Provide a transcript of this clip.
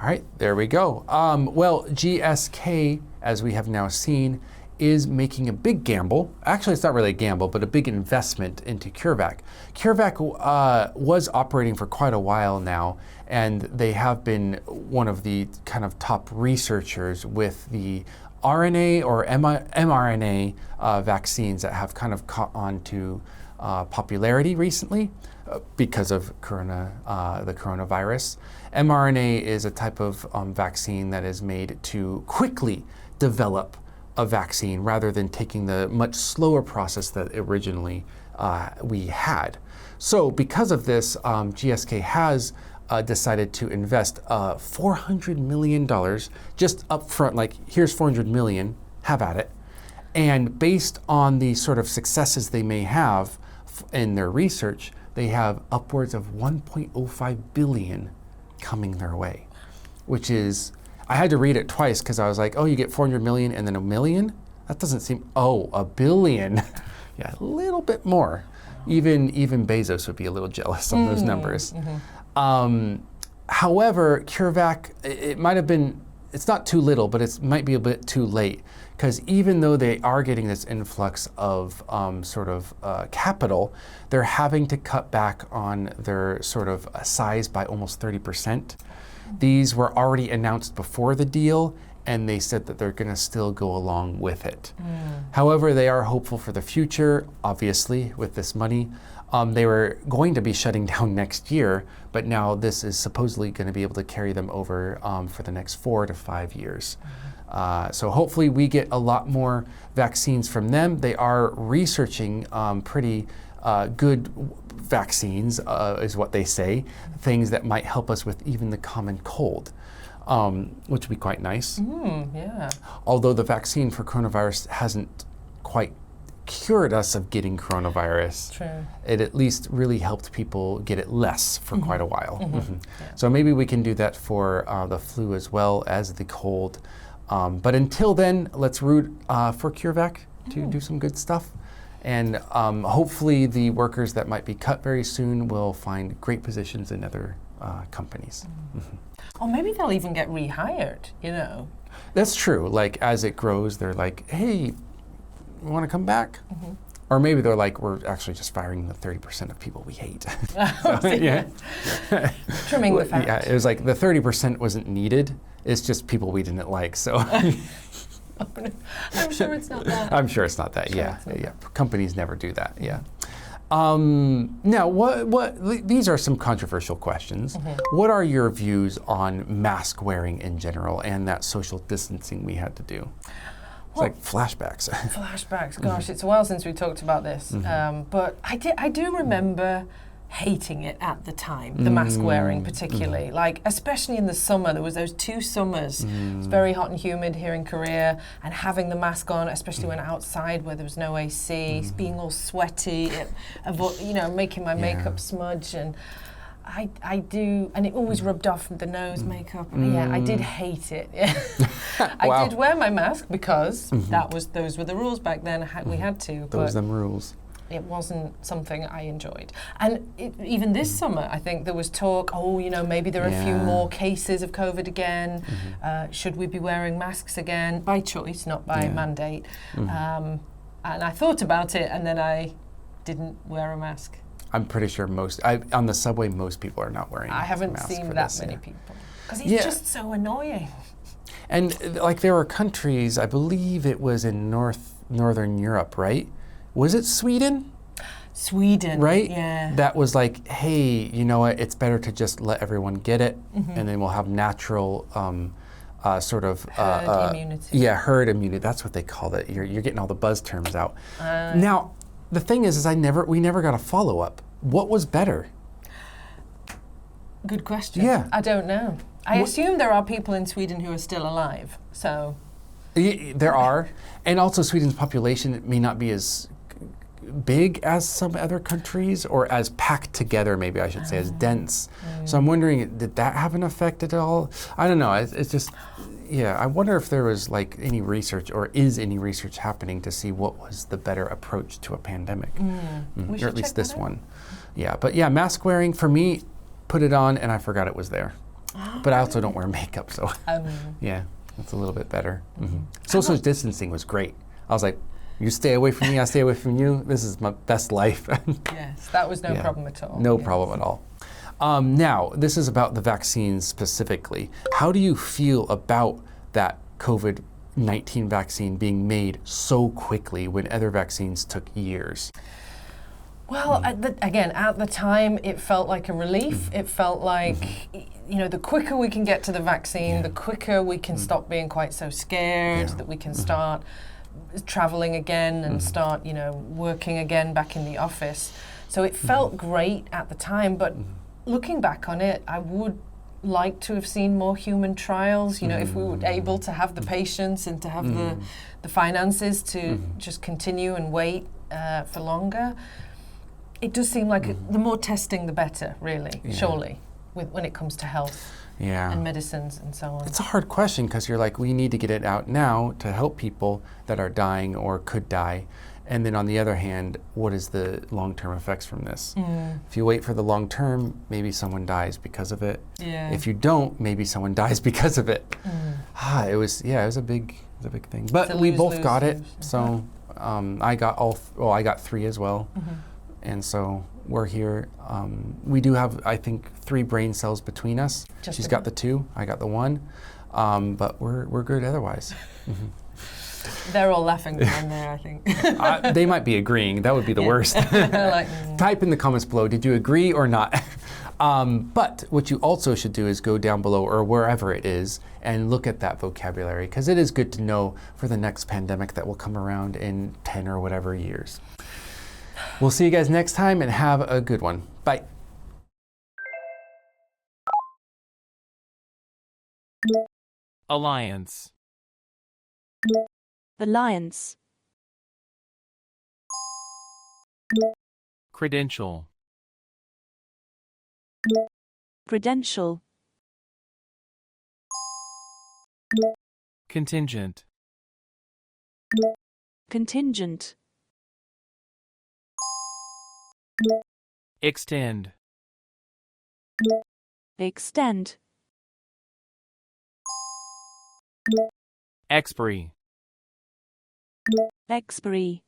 All right, there we go. Well, GSK, as we have now seen, is making a big gamble. Actually, it's not really a gamble, but a big investment into CureVac. CureVac was operating for quite a while now, and they have been one of the kind of top researchers with the RNA or mRNA vaccines that have kind of caught on to popularity recently because of the coronavirus. mRNA is a type of vaccine that is made to quickly develop a vaccine rather than taking the much slower process that originally we had. So because of this, GSK has decided to invest $400 million just up front, like here's $400 million, have at it. And based on the sort of successes they may have in their research, they have upwards of 1.05 billion coming their way, which is, I had to read it twice because I was like, oh, you get 400 million and then a million? That doesn't seem, oh, a billion. Yeah, a little bit more. Even Bezos would be a little jealous of those numbers. However, CureVac, it might have been, it's not too little, but it might be a bit too late, because even though they are getting this influx of capital, they're having to cut back on their sort of size by almost 30%. These were already announced before the deal, and they said that they're going to still go along with it. However, they are hopeful for the future, obviously, with this money. They were going to be shutting down next year, but now this is supposedly going to be able to carry them over for the next 4 to 5 years. So hopefully we get a lot more vaccines from them. They are researching pretty good vaccines, is what they say, things that might help us with even the common cold, which would be quite nice. Yeah. Although the vaccine for coronavirus hasn't quite cured us of getting coronavirus. True. It at least really helped people get it less for quite a while. Yeah. So maybe we can do that for the flu as well as the cold. But until then, let's root for CureVac to do some good stuff. And hopefully the workers that might be cut very soon will find great positions in other companies. Or maybe they'll even get rehired, you know. That's true. Like as it grows, they're like, hey, you want to come back? Or maybe they're like, we're actually just firing the 30% of people we hate. Yeah. Trimming the fat. Yeah, it was like the 30% wasn't needed. It's just people we didn't like. So I'm sure it's not that. I'm sure it's not that. Yeah. Companies never do that. Yeah. Now, these are some controversial questions. What are your views on mask wearing in general and that social distancing we had to do? It's like flashbacks. Flashbacks. Gosh, it's a while since we talked about this. But I do remember hating it at the time, the mask wearing particularly. Like, especially in the summer, there was those 2 summers. It was very hot and humid here in Korea, and having the mask on, especially when outside where there was no AC, being all sweaty, making my makeup smudge, and I do, and it always rubbed off the nose makeup. And I did hate it. I did wear my mask because those were the rules back then. We had to. Those them rules. It wasn't something I enjoyed. And even this summer, I think there was talk, maybe there are a few more cases of COVID again. Should we be wearing masks again? By choice, not by mandate. And I thought about it, and then I didn't wear a mask. I'm pretty sure on the subway, most people are not wearing masks. I haven't seen that many people. Because it's just so annoying. And like there were countries, I believe it was in Northern Europe, right? Was it Sweden? Sweden, right? Yeah. That was like, hey, you know what? It's better to just let everyone get it, and then we'll have natural herd immunity. Yeah, herd immunity. That's what they called it. You're getting all the buzz terms out. Now, the thing is we never got a follow up. What was better? Good question. Yeah. I don't know. I assume there are people in Sweden who are still alive. So. There are, and also Sweden's population may not be as big as some other countries, or as packed together, maybe I should say, as dense. So I'm wondering, did that have an effect at all? I don't know. It's just, I wonder if there was like any research, or is any research happening to see what was the better approach to a pandemic, or at least this one. Yeah, but mask wearing for me, put it on and I forgot it was there. But I also don't wear makeup, so yeah, that's a little bit better. Social distancing was great. I was like, you stay away from me, I stay away from you. This is my best life. Yes, that was no problem at all. No problem at all. Now, this is about the vaccines specifically. How do you feel about that COVID-19 vaccine being made so quickly when other vaccines took years? Well, at the time, it felt like a relief. It felt like, the quicker we can get to the vaccine, the quicker we can stop being quite so scared, that we can start traveling again and start, working again back in the office. So it felt great at the time, but looking back on it, I would like to have seen more human trials, if we were able to have the patience and to have the finances to just continue and wait for longer. It does seem like the more testing, the better, really, surely, when it comes to health and medicines and so on. It's a hard question because you're like, we need to get it out now to help people that are dying or could die. And then on the other hand, what is the long-term effects from this? If you wait for the long term, maybe someone dies because of it. If you don't, maybe someone dies because of it. It was a big thing. But we both got it, so I got 3 as well. And so we're here. We do have, I think, 3 brain cells between us. She's got the 2, I got the 1. But we're good otherwise. They're all laughing down there, I think. They might be agreeing. That would be the worst. Type in the comments below, did you agree or not? But what you also should do is go down below or wherever it is and look at that vocabulary, because it is good to know for the next pandemic that will come around in 10 or whatever years. We'll see you guys next time and have a good one. Bye. Alliance. Alliance. Credential. Credential. Contingent. Contingent. Extend. Extend. Expiry. Expiry.